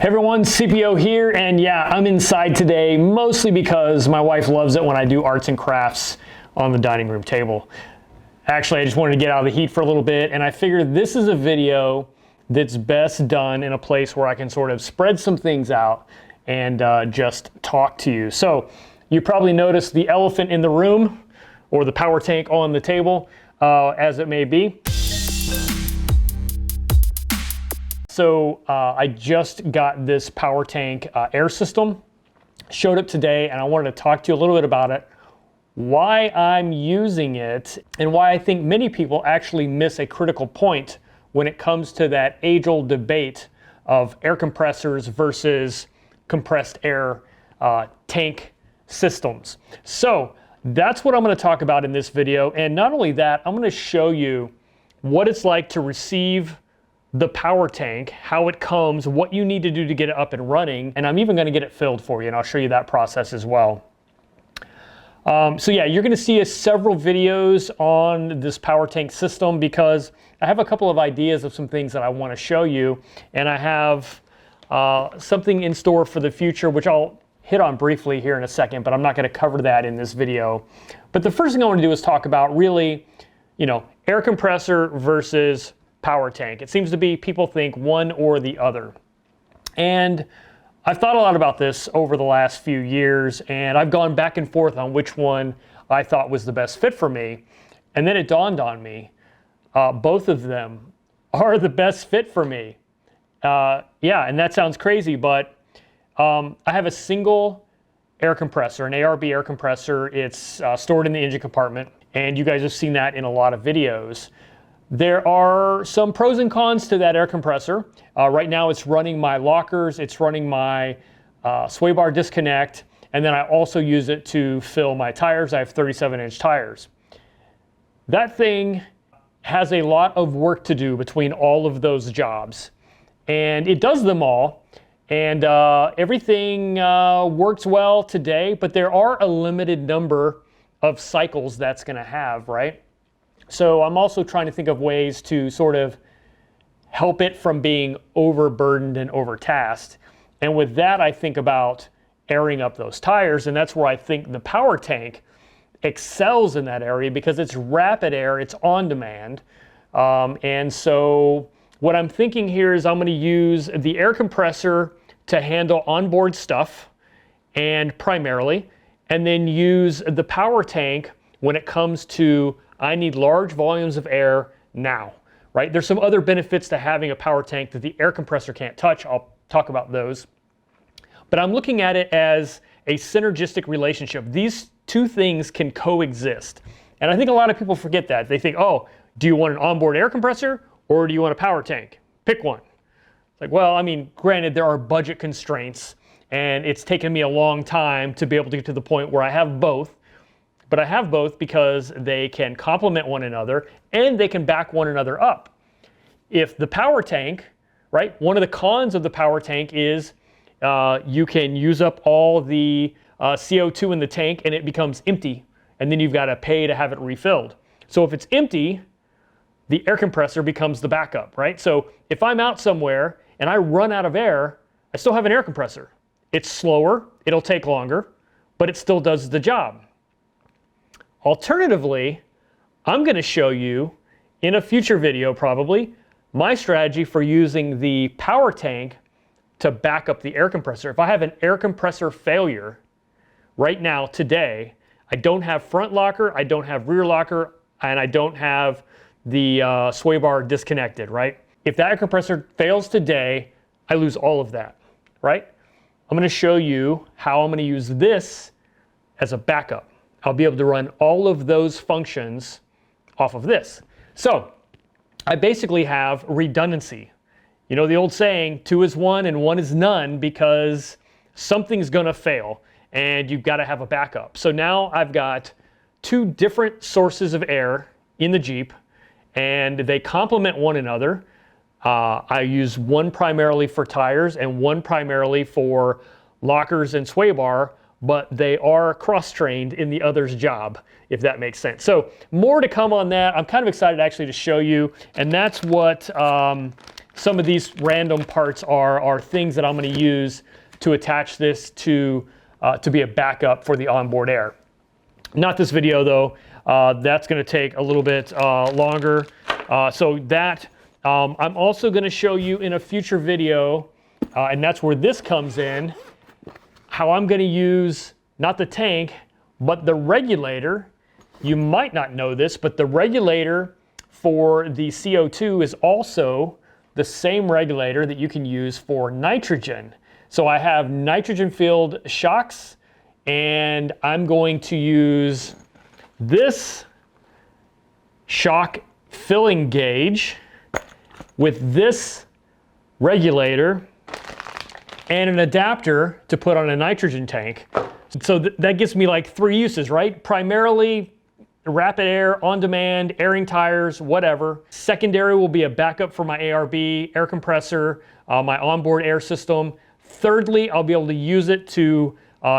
Hey everyone, CPO here, and yeah, I'm inside today mostly because my wife loves it when I do arts and crafts on the dining room table. Actually, I just wanted to get out of the heat for a little bit, and I figured this is a video that's best done in a place where I can sort of spread some things out and just talk to you. So you probably noticed the elephant in the room, or the power tank on the table, as it may be. So I just got this power tank air system, showed up today, and I wanted to talk to you a little bit about it, why I'm using it, and why I think many people actually miss a critical point when it comes to that age-old debate of air compressors versus compressed air tank systems. So that's what I'm going to talk about in this video, and not only that, I'm going to show you what it's like to receive the power tank, how it comes, what you need to do to get it up and running, and I'm even going to get it filled for you, and I'll show you that process as well. So yeah, you're going to see several videos on this power tank system because I have a couple of ideas of some things that I want to show you, and I have something in store for the future, which I'll hit on briefly here in a second, but I'm not going to cover that in this video. But the first thing I want to do is talk about really, air compressor versus power tank. It seems to be people think one or the other. And I've thought a lot about this over the last few years, and I've gone back and forth on which one I thought was the best fit for me. And then it dawned on me, both of them are the best fit for me. Yeah, and that sounds crazy, but I have a single air compressor, an ARB air compressor. It's stored in the engine compartment, and you guys have seen that in a lot of videos. There are some pros and cons to that air compressor. Right now it's running my lockers, it's running my sway bar disconnect, and then I also use it to fill my tires. I have 37-inch tires. That thing has a lot of work to do between all of those jobs, and it does them all, and everything works well today, but there are a limited number of cycles that's going to have, right? So I'm also trying to think of ways to sort of help it from being overburdened and overtasked. And with that, I think about airing up those tires, and that's where I think the power tank excels in that area because it's rapid air, it's on demand. And so what I'm thinking here is I'm going to use the air compressor to handle onboard stuff and primarily, and then use the power tank when it comes to I need large volumes of air now, right? There's some other benefits to having a power tank that the air compressor can't touch. I'll talk about those. But I'm looking at it as a synergistic relationship. These two things can coexist. And I think a lot of people forget that. They think, oh, do you want an onboard air compressor or do you want a power tank? Pick one. It's like, well, I mean, granted, there are budget constraints and it's taken me a long time to be able to get to the point where I have both. But I have both because they can complement one another and they can back one another up. If the power tank, right, one of the cons of the power tank is you can use up all the CO2 in the tank and it becomes empty, and then you've got to pay to have it refilled. So if it's empty, the air compressor becomes the backup, right? So if I'm out somewhere and I run out of air, I still have an air compressor. It's slower, it'll take longer, but it still does the job. Alternatively, I'm going to show you in a future video probably my strategy for using the power tank to back up the air compressor. If I have an air compressor failure right now today, I don't have front locker, I don't have rear locker, and I don't have the sway bar disconnected, right? If that air compressor fails today, I lose all of that, right? I'm going to show you how I'm going to use this as a backup. I'll be able to run all of those functions off of this. So I basically have redundancy. You know the old saying, 2 is 1 and 1 is none, because something's going to fail and you've got to have a backup. So now I've got 2 different sources of air in the Jeep and they complement one another. I use one primarily for tires and one primarily for lockers and sway bar, but they are cross-trained in the other's job, if that makes sense. So more to come on that. I'm kind of excited actually to show you, and that's what some of these random parts are things that I'm going to use to attach this to be a backup for the onboard air. Not this video though. That's going to take a little bit longer. So that I'm also going to show you in a future video, and that's where this comes in, how I'm going to use not the tank, but the regulator. You might not know this, but the regulator for the CO2 is also the same regulator that you can use for nitrogen. So I have nitrogen-filled shocks, and I'm going to use this shock filling gauge with this regulator and an adapter to put on a nitrogen tank. So that gives me like 3 uses, right? Primarily rapid air, on demand, airing tires, whatever. Secondary will be a backup for my ARB, air compressor, my onboard air system. Thirdly, I'll be able to use it to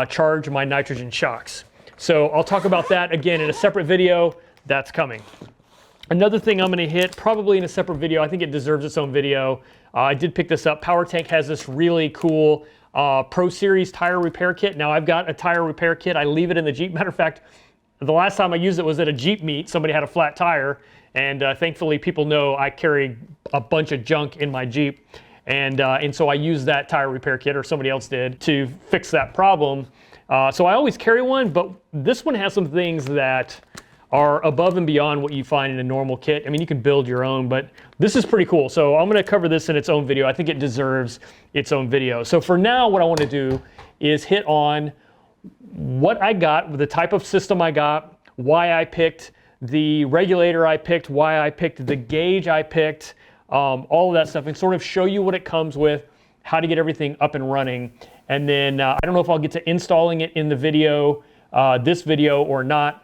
charge my nitrogen shocks. So I'll talk about that again in a separate video. That's coming. Another thing I'm going to hit, probably in a separate video, I think it deserves its own video. I did pick this up. Powertank has this really cool Pro Series tire repair kit. Now I've got a tire repair kit. I leave it in the Jeep. Matter of fact, the last time I used it was at a Jeep meet. Somebody had a flat tire, and thankfully people know I carry a bunch of junk in my Jeep. And so I used that tire repair kit, or somebody else did, to fix that problem. So I always carry one, but this one has some things that are above and beyond what you find in a normal kit. I mean, you can build your own, but this is pretty cool. So I'm going to cover this in its own video. I think it deserves its own video. So for now, what I want to do is hit on what I got, the type of system I got, why I picked the regulator I picked, why I picked the gauge I picked, all of that stuff, and sort of show you what it comes with, how to get everything up and running. And then I don't know if I'll get to installing it in the video, this video or not,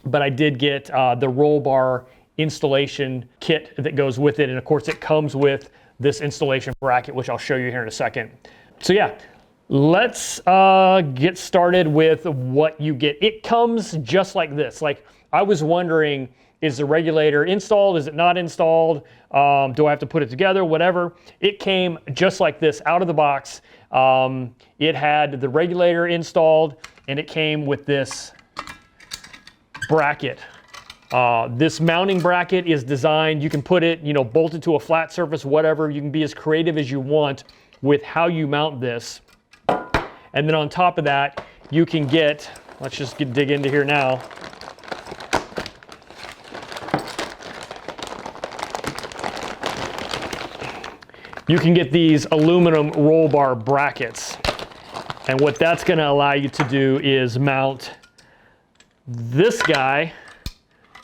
but I did get the Rollbar installation kit that goes with it. And of course it comes with this installation bracket, which I'll show you here in a second. So yeah, let's get started with what you get. It comes just like this. Like, I was wondering, is the regulator installed? Is it not installed? Do I have to put it together? Whatever. It came just like this out of the box. It had the regulator installed, and it came with this bracket. This mounting bracket is designed, you can put it, bolted to a flat surface, whatever. You can be as creative as you want with how you mount this. And then on top of that, you can get, let's just dig into here now. You can get these aluminum roll bar brackets. And what that's going to allow you to do is mount this guy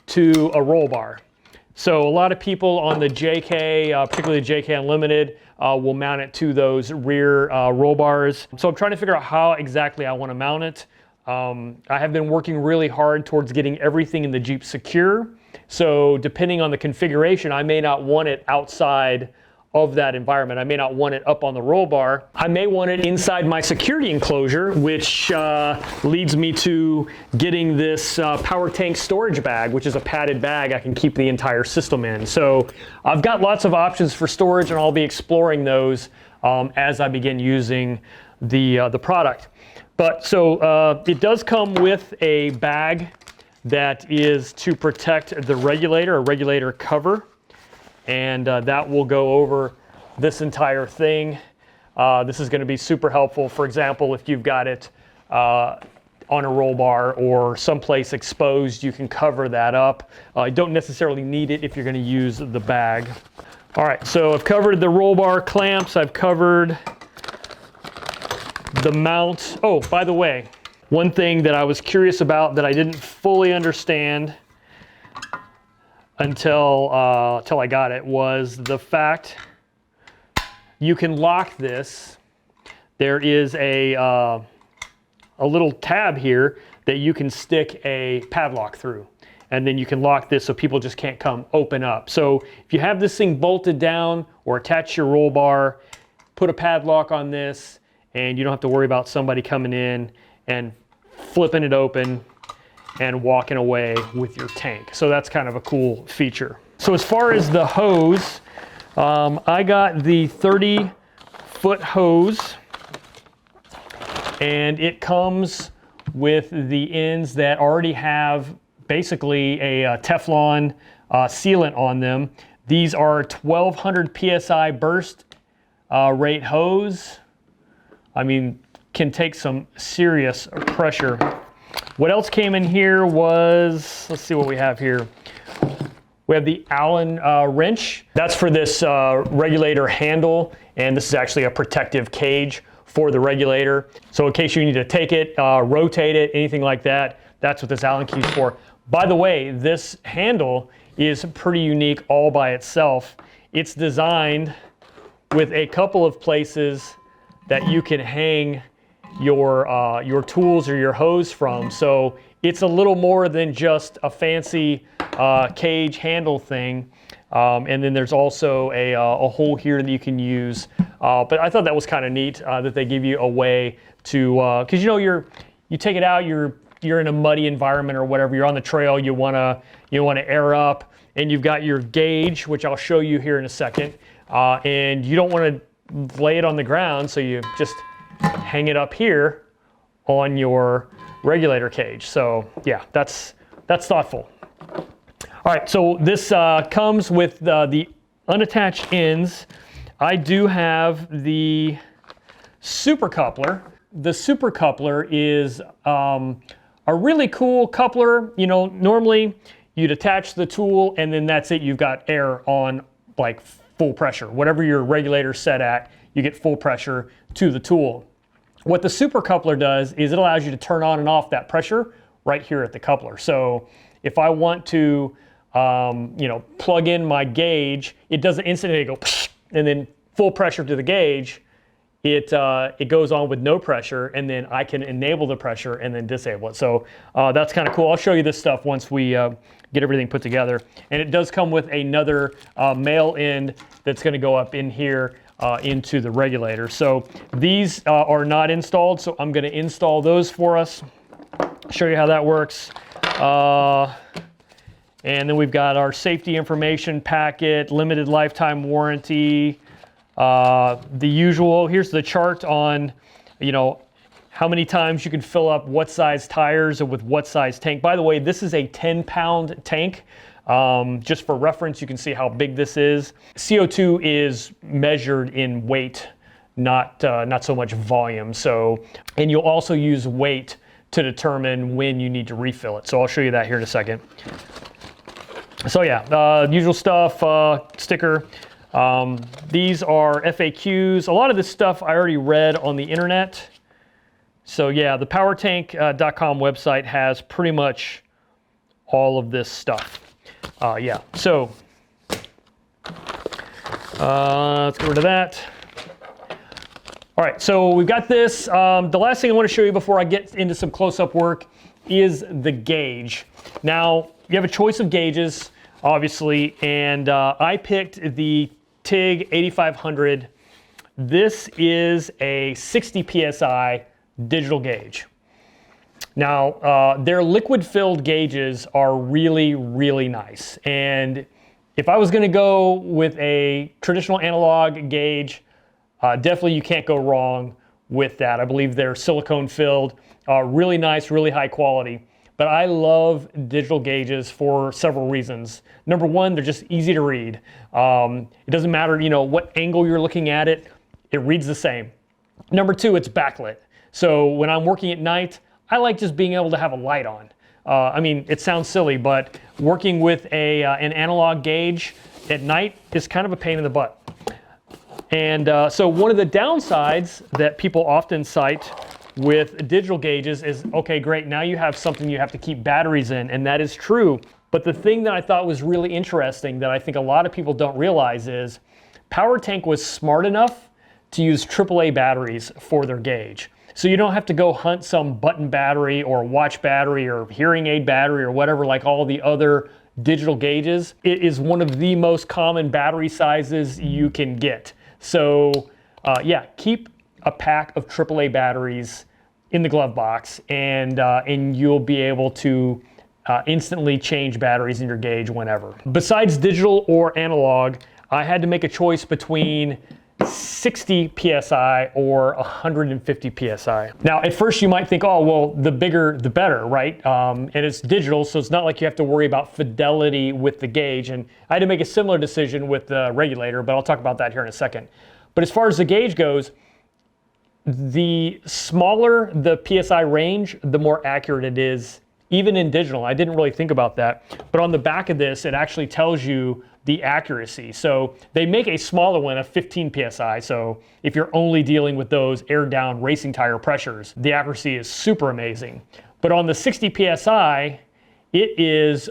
to a roll bar. So a lot of people on the JK, particularly the JK Unlimited, will mount it to those rear roll bars. So I'm trying to figure out how exactly I want to mount it. I have been working really hard towards getting everything in the Jeep secure. So depending on the configuration, I may not want it outside of that environment. I may not want it up on the roll bar. I may want it inside my security enclosure, which leads me to getting this Powertank storage bag, which is a padded bag I can keep the entire system in. So I've got lots of options for storage, and I'll be exploring those as I begin using the product. But so it does come with a bag that is to protect the regulator, a regulator cover. And that will go over this entire thing. This is going to be super helpful. For example, if you've got it on a roll bar or someplace exposed, you can cover that up. You don't necessarily need it if you're going to use the bag. All right, so I've covered the roll bar clamps. I've covered the mount. Oh, by the way, one thing that I was curious about that I didn't fully understand until I got it was the fact you can lock this. There is a little tab here that you can stick a padlock through, and then you can lock this so people just can't come open up. So if you have this thing bolted down or attached to your roll bar, put a padlock on this, and you don't have to worry about somebody coming in and flipping it open and walking away with your tank. So that's kind of a cool feature. So as far as the hose, I got the 30-foot hose, and it comes with the ends that already have basically a Teflon sealant on them. These are 1200 PSI burst rate hose. I mean, can take some serious pressure. What else came in here was, let's see what we have here. We have the Allen wrench. That's for this regulator handle, and this is actually a protective cage for the regulator. So in case you need to take it, rotate it, anything like that, that's what this Allen key is for. By the way, this handle is pretty unique all by itself. It's designed with a couple of places that you can hang your tools or your hose from. So it's a little more than just a fancy cage handle thing. And then there's also a hole here that you can use. But I thought that was kind of neat that they give you a way to, because you know you take it out, you're in a muddy environment or whatever, you're on the trail, you wanna air up, and you've got your gauge, which I'll show you here in a second, and you don't want to lay it on the ground, so you just hang it up here on your regulator cage. So yeah, that's thoughtful. All right, so this comes with the unattached ends. I do have the super coupler. The super coupler is a really cool coupler. You know, normally you'd attach the tool and then that's it. You've got air on like full pressure. Whatever your regulator's set at, you get full pressure to the tool. What the super coupler does is it allows you to turn on and off that pressure right here at the coupler. So if I want to, you know, plug in my gauge, it doesn't instantly go and then full pressure to the gauge. It goes on with no pressure, and then I can enable the pressure and then disable it. So that's kind of cool. I'll show you this stuff once we get everything put together. And it does come with another male end that's going to go up in here into the regulator. So these are not installed, so I'm going to install those for us. Show you how that works. And then we've got our safety information packet, limited lifetime warranty, the usual. Here's the chart on, you know, how many times you can fill up what size tires and with what size tank. By the way, this is a 10-pound tank. Just for reference, you can see how big this is. CO2 is measured in weight, not so much volume. So, and you'll also use weight to determine when you need to refill it. So I'll show you that here in a second. So yeah, usual stuff, sticker. These are FAQs. A lot of this stuff I already read on the internet. So yeah, the Powertank.com website has pretty much all of this stuff. Yeah, so let's get rid of that. All right, so we've got this. The last thing I want to show you before I get into some close-up work is the gauge. Now, you have a choice of gauges, obviously, and I picked the TIG 8500. This is a 60 PSI digital gauge. Now, their liquid-filled gauges are really, really nice. And if I was going to go with a traditional analog gauge, definitely you can't go wrong with that. I believe they're silicone-filled, really nice, really high quality. But I love digital gauges for several reasons. Number one, they're just easy to read. It doesn't matter, you know, what angle you're looking at it, it reads the same. Number two, it's backlit. So when I'm working at night, I like just being able to have a light on. I mean, it sounds silly, but working with an analog gauge at night is kind of a pain in the butt. And so one of the downsides that people often cite with digital gauges is, okay, great, now you have something you have to keep batteries in, and that is true. But the thing that I thought was really interesting that I think a lot of people don't realize is Powertank was smart enough to use AAA batteries for their gauge. So you don't have to go hunt some button battery or watch battery or hearing aid battery or whatever like all the other digital gauges. It is one of the most common battery sizes you can get. So yeah, keep a pack of AAA batteries in the glove box, and you'll be able to instantly change batteries in your gauge whenever. Besides digital or analog, I had to make a choice between 60 PSI or 150 PSI. Now, at first you might think, oh, well, the bigger, the better, right? And it's digital, so it's not like you have to worry about fidelity with the gauge. And I had to make a similar decision with the regulator, but I'll talk about that here in a second. But as far as the gauge goes, the smaller the PSI range, the more accurate it is, even in digital. I didn't really think about that. But on the back of this, it actually tells you the accuracy. So they make a smaller one of 15 PSI. So if you're only dealing with those air down racing tire pressures, the accuracy is super amazing. But on the 60 PSI, it is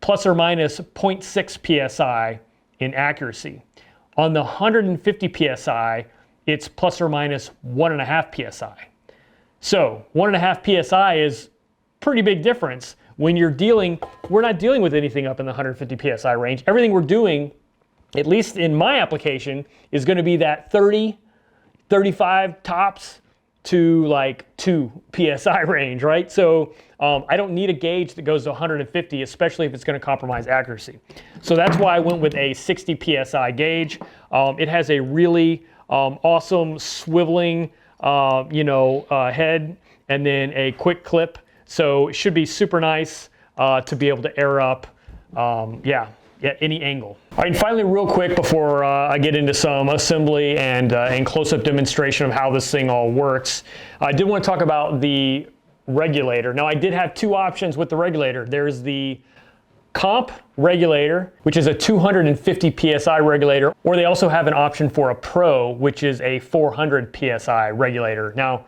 plus or minus 0.6 PSI in accuracy. On the 150 PSI, it's plus or minus 1.5 PSI. So 1.5 PSI is pretty big difference. When you're dealing, we're not dealing with anything up in the 150 PSI range. Everything we're doing, at least in my application, is going to be that 30, 35 tops to like 2 PSI range, right? So I don't need a gauge that goes to 150, especially if it's going to compromise accuracy. So that's why I went with a 60 PSI gauge. It has a really awesome swiveling, head, and then a quick clip. So it should be super nice to be able to air up, any angle. All right, and finally, real quick before I get into some assembly and close-up demonstration of how this thing all works, I did want to talk about the regulator. Now, I did have two options with the regulator. There's the comp regulator, which is a 250 PSI regulator, or they also have an option for a Pro, which is a 400 PSI regulator. Now,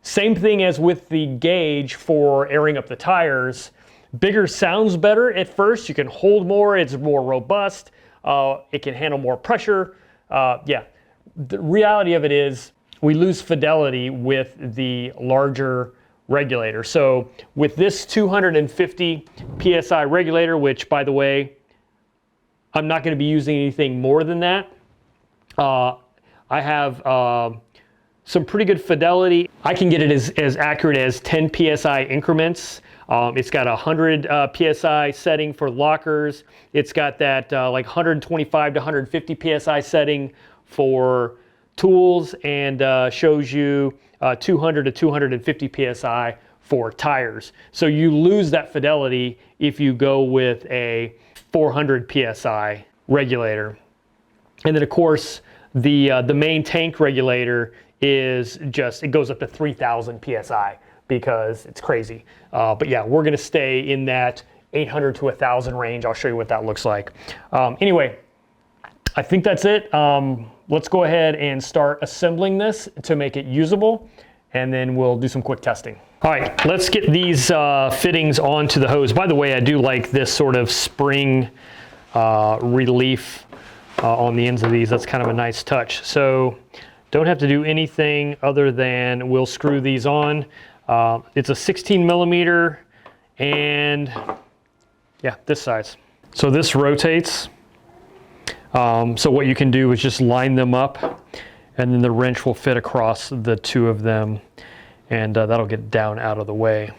same thing as with the gauge for airing up the tires. Bigger sounds better at first. You can hold more, it's more robust, it can handle more pressure. The reality of it is we lose fidelity with the larger regulator. So with this 250 PSI regulator, which by the way, I'm not going to be using anything more than that. I have some pretty good fidelity. I can get it as accurate as 10 PSI increments. It's got a 100 PSI setting for lockers. It's got that like 125 to 150 PSI setting for tools, and shows you 200 to 250 PSI for tires. So you lose that fidelity if you go with a 400 PSI regulator. And then of course, the main tank regulator is it goes up to 3,000 PSI because it's crazy. But yeah, we're gonna stay in that 800 to 1,000 range. I'll show you what that looks like. Anyway, I think that's it. Let's go ahead and start assembling this to make it usable, and then we'll do some quick testing. All right, let's get these fittings onto the hose. By the way, I do like this sort of spring relief on the ends of these. That's kind of a nice touch. So don't have to do anything other than we'll screw these on. It's a 16 millimeter and yeah, this size. So this rotates. So what you can do is just line them up, and then the wrench will fit across the two of them, and that'll get down out of the way.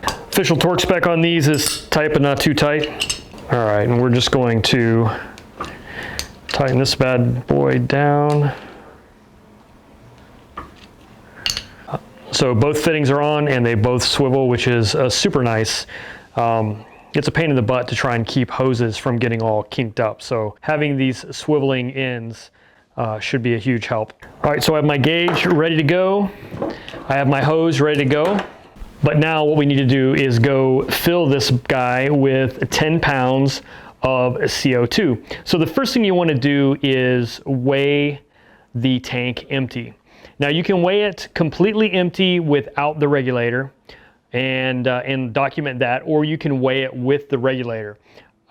Official torque spec on these is tight but not too tight. All right, and we're just going to tighten this bad boy down. So both fittings are on and they both swivel, which is super nice. It's a pain in the butt to try and keep hoses from getting all kinked up. So having these swiveling ends should be a huge help. All right, so I have my gauge ready to go. I have my hose ready to go. But now what we need to do is go fill this guy with 10 pounds of CO2. So the first thing you want to do is weigh the tank empty. Now you can weigh it completely empty without the regulator and document that, or you can weigh it with the regulator.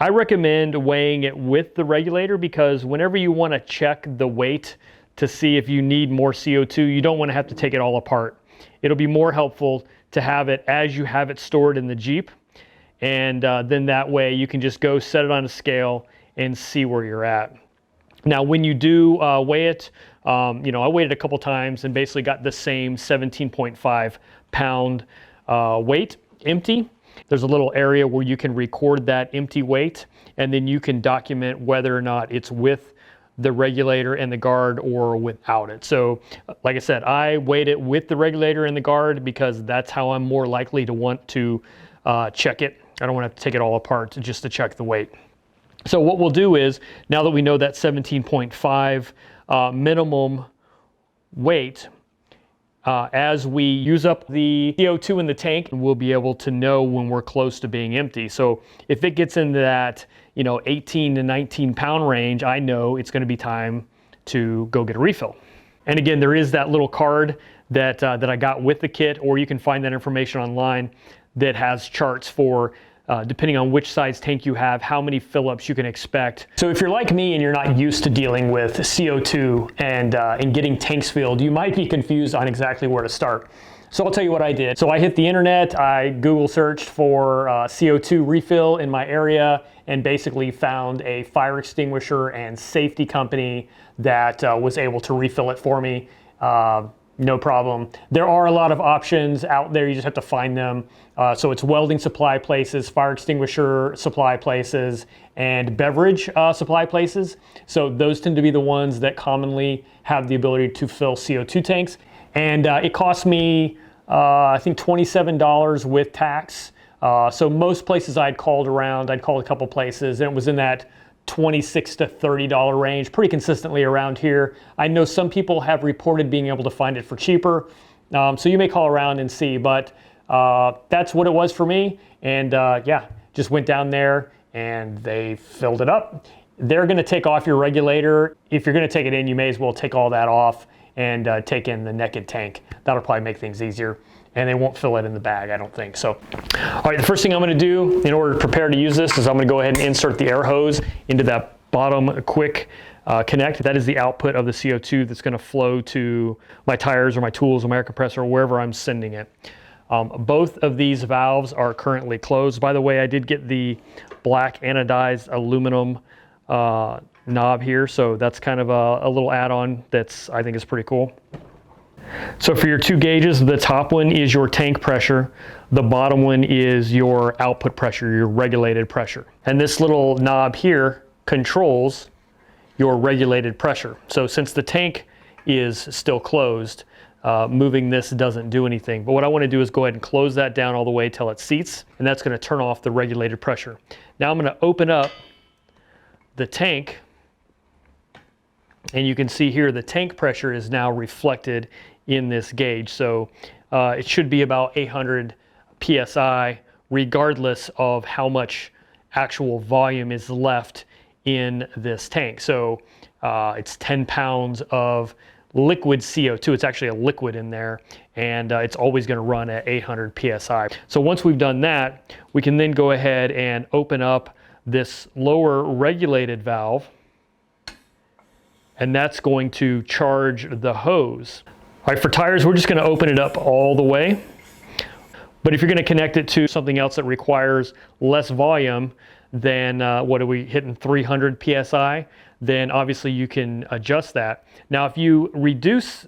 I recommend weighing it with the regulator because whenever you want to check the weight to see if you need more CO2, you don't want to have to take it all apart. It'll be more helpful to have it as you have it stored in the Jeep, and then that way you can just go set it on a scale and see where you're at. Now when you do weigh it, I weighed it a couple times and basically got the same 17.5 pound weight empty. There's a little area where you can record that empty weight, and then you can document whether or not it's with the regulator and the guard or without it. So like I said, I weighed it with the regulator and the guard because that's how I'm more likely to want to check it. I don't want to have to take it all apart just to check the weight. So what we'll do is, now that we know that 17.5 minimum weight, as we use up the CO2 in the tank, we'll be able to know when we're close to being empty. So if it gets into that, 18 to 19 pound range, I know it's going to be time to go get a refill. And again, there is that little card that I got with the kit, or you can find that information online, that has charts for depending on which size tank you have, how many fill-ups you can expect. So if you're like me and you're not used to dealing with CO2 and getting tanks filled, you might be confused on exactly where to start. So I'll tell you what I did. So I hit the internet, I Google searched for CO2 refill in my area, and basically found a fire extinguisher and safety company that was able to refill it for me. No problem. There are a lot of options out there, you just have to find them. So it's welding supply places, fire extinguisher supply places, and beverage supply places. So those tend to be the ones that commonly have the ability to fill CO2 tanks. And it cost me, I think $27 with tax. So most places I'd called around, I'd called a couple places, and it was in that $26 to $30 range, pretty consistently around here. I know some people have reported being able to find it for cheaper, so you may call around and see, but that's what it was for me. And yeah, just went down there and they filled it up. They're gonna take off your regulator. If you're gonna take it in, you may as well take all that off and take in the naked tank. That'll probably make things easier. And they won't fill it in the bag, I don't think. So, all right, the first thing I'm gonna do in order to prepare to use this is I'm gonna go ahead and insert the air hose into that bottom quick connect. That is the output of the CO2 that's gonna flow to my tires or my tools or my air compressor or wherever I'm sending it. Both of these valves are currently closed. By the way, I did get the black anodized aluminum knob here, so that's kind of a little add-on that's, I think, is pretty cool. So for your two gauges, the top one is your tank pressure. The bottom one is your output pressure, your regulated pressure. And this little knob here controls your regulated pressure. So since the tank is still closed, moving this doesn't do anything. But what I want to do is go ahead and close that down all the way till it seats, and that's going to turn off the regulated pressure. Now I'm going to open up the tank, and you can see here the tank pressure is now reflected in this gauge. So it should be about 800 PSI regardless of how much actual volume is left in this tank. So it's 10 pounds of liquid CO2. It's actually a liquid in there, and it's always going to run at 800 PSI. So once we've done that, we can then go ahead and open up this lower regulated valve, and that's going to charge the hose. All right, for tires, we're just going to open it up all the way. But if you're going to connect it to something else that requires less volume than, what are we hitting, 300 PSI, then obviously you can adjust that. Now, if you reduce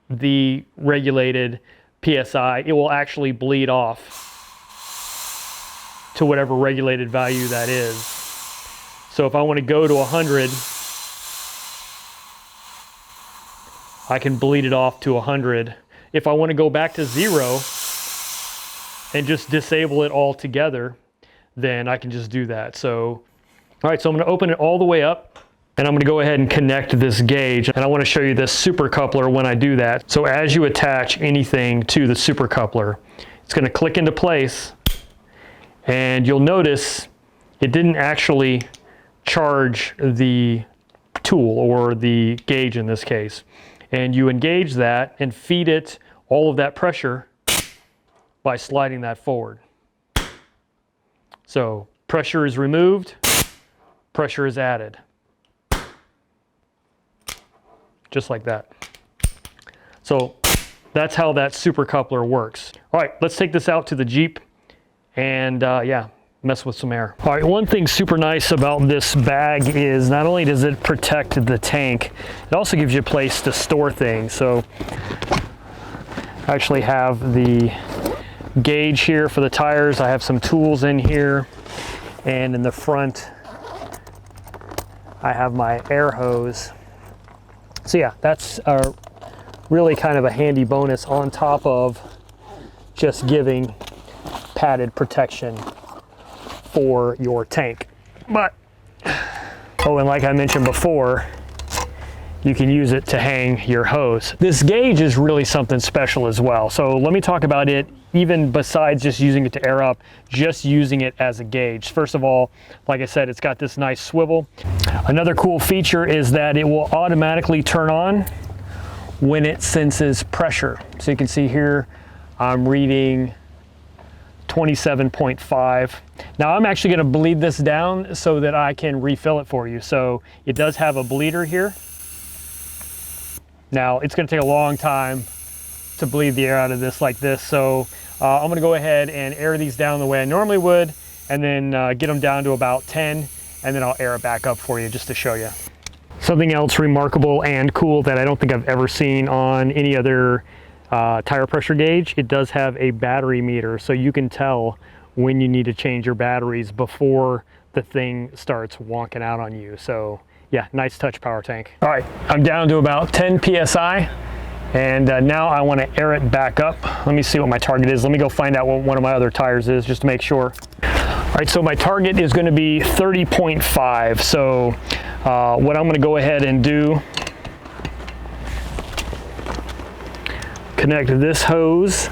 the regulated PSI, it will actually bleed off to whatever regulated value that is. So if I want to go to 100, I can bleed it off to 100. If I want to go back to 0 and just disable it altogether, then I can just do that. So, all right, so I'm going to open it all the way up, and I'm going to go ahead and connect this gauge. And I want to show you this super coupler when I do that. So as you attach anything to the super coupler, it's going to click into place, and you'll notice it didn't actually charge the tool or the gauge in this case. And you engage that and feed it all of that pressure by sliding that forward. So pressure is removed, pressure is added. Just like that. So that's how that super coupler works. All right, let's take this out to the Jeep and yeah, mess with some air. All right, one thing super nice about this bag is not only does it protect the tank, it also gives you a place to store things. So I actually have the gauge here for the tires. I have some tools in here, and in the front I have my air hose. So yeah, that's really kind of a handy bonus on top of just giving padded protection for your tank. But, oh, and like I mentioned before, you can use it to hang your hose. This gauge is really something special as well. So let me talk about it, even besides just using it to air up, just using it as a gauge. First of all, like I said, it's got this nice swivel. Another cool feature is that it will automatically turn on when it senses pressure. So you can see here, I'm reading 27.5. Now I'm actually gonna bleed this down so that I can refill it for you. So it does have a bleeder here. Now it's gonna take a long time to bleed the air out of this like this. So I'm gonna go ahead and air these down the way I normally would, and then get them down to about 10, and then I'll air it back up for you just to show you. Something else remarkable and cool that I don't think I've ever seen on any other tire pressure gauge, it does have a battery meter, so you can tell when you need to change your batteries before the thing starts wonking out on you. So yeah, nice touch, Powertank. All right, I'm down to about 10 PSI, and now I want to air it back up. Let me see what my target is. Let me go find out what one of my other tires is, just to make sure. All right, so my target is going to be 30.5. So what I'm going to go ahead and do, connect this hose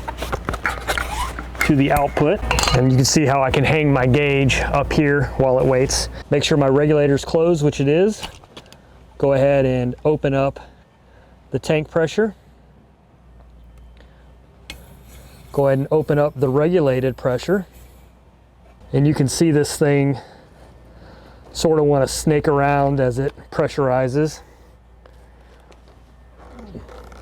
to the output, and you can see how I can hang my gauge up here while it waits. Make sure my regulator's closed, which it is. Go ahead and open up the tank pressure. Go ahead and open up the regulated pressure. And you can see this thing sort of want to snake around as it pressurizes.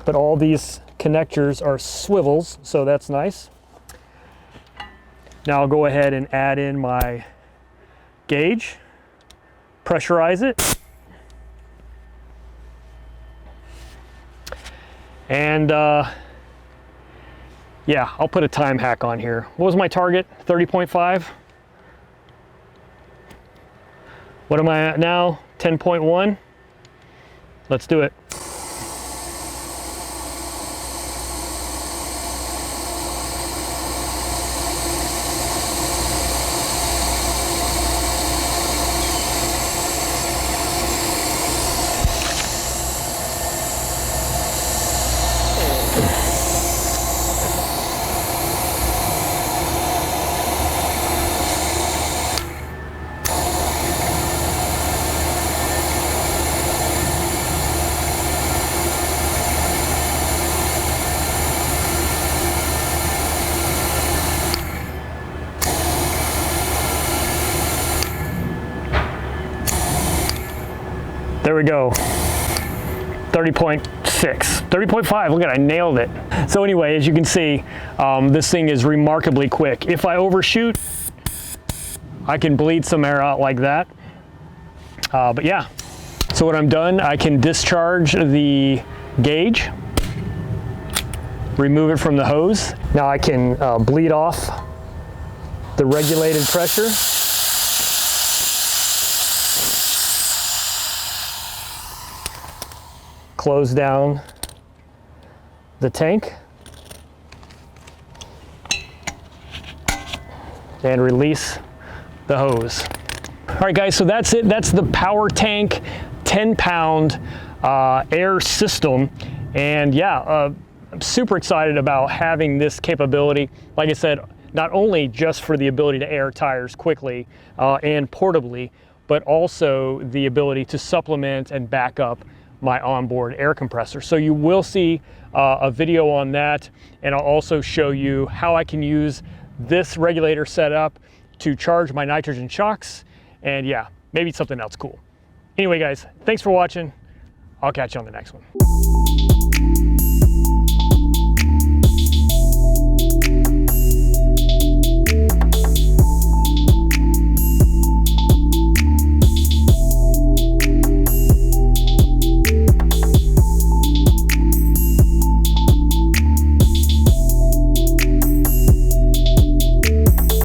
But all these connectors are swivels, so that's nice. Now I'll go ahead and add in my gauge, pressurize it, and yeah, I'll put a time hack on here. What was my target? 30.5. What am I at now? 10.1. Let's do it. There we go, 30.6, 30.5, look at it, I nailed it. So anyway, as you can see, this thing is remarkably quick. If I overshoot, I can bleed some air out like that. But yeah, so when I'm done, I can discharge the gauge, remove it from the hose. Now I can bleed off the regulated pressure. Close down the tank and release the hose. All right guys, so that's it. That's the Powertank 10-pound air system. And yeah, I'm super excited about having this capability. Like I said, not only just for the ability to air tires quickly and portably, but also the ability to supplement and back up my onboard air compressor. So you will see a video on that, and I'll also show you how I can use this regulator setup to charge my nitrogen shocks, and yeah, maybe something else cool. Anyway guys, thanks for watching. I'll catch you on the next one.